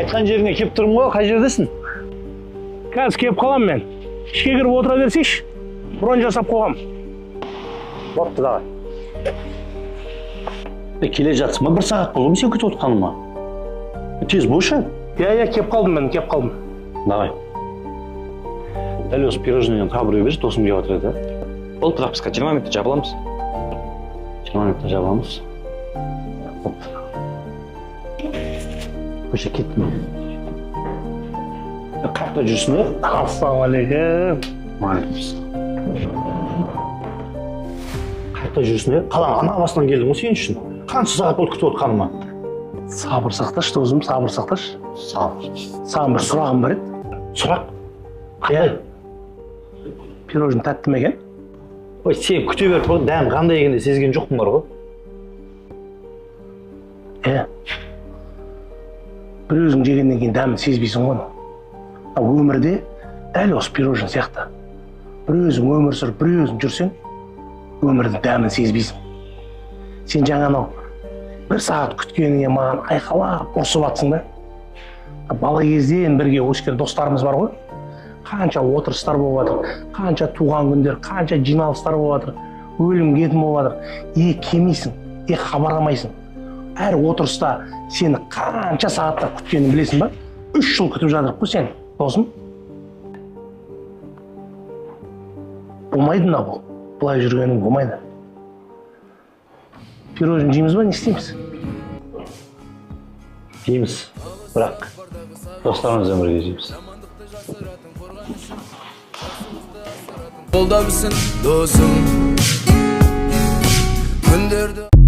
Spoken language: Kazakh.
Айтқан жеріңе кеп тұрмын ғой, қай жердесің? Қазір кеп қалам мен. İşке кіріп отыра берсейші. Бронь жасап қоғам. Бопты давай. Келе жатсың ба? 1 сағат болды ма сен күтіп отқаныма? Тез болшы. Я кеп қалдым мен, кеп қалдым. Давай. Дәл осы пирожныйдан табыр берші, досым кеп жатыр еді. Бұл пропуска 20 минутта жабыламыз. 20 минутта жабамыз. Көше кеттім. Қақта жүрсің бе? Ассалаумағалейкум. Қақта жүрсің бе? Қалаң ана басынан келдің ғой сен үшін. Қанша сағат болды күтіп отқаныма? Сабыр сақташ, досым, сабыр сақташ. Сабыр. Саған бір сұрағым бар еді. Сұрақ? Қандай? Пирожный тәтті ме екен? Ой, сен күте беріп қой, дәм қандай екенде сезген жоқпын бар ғой. Бір өзің жегеннен кейін дәмін сезбейсің ғой. Өмірде дәл осы пирожный сияқты. Бір өзің өмір сүріп, бір өзің жүрсең, өмірді дәмін сезбейсің. Сен жаңа 1 сағат күткеніңе маған айқалап ұрсып атсың да. Бала кезден бірге өскен достарымыз бар ғой. Қанша отырыстар болып жатыр, қанша туған күндер, қанша жиналыстар болып жатыр, өлім кетім болып жатыр. Келмейсің, хабарламайсың. Әр отырыста сені қанша сағаттар күткенін білесің ба? 3 жыл күтіп жатырық қой сен, досым. Болмайды мына бұл. Бұлай жүргенің болмайды. Пирожный жейміз ба, не істейміз? Жейміз, бірақ достарымызбен бірге жейміз. Қолда білсін досым күндерді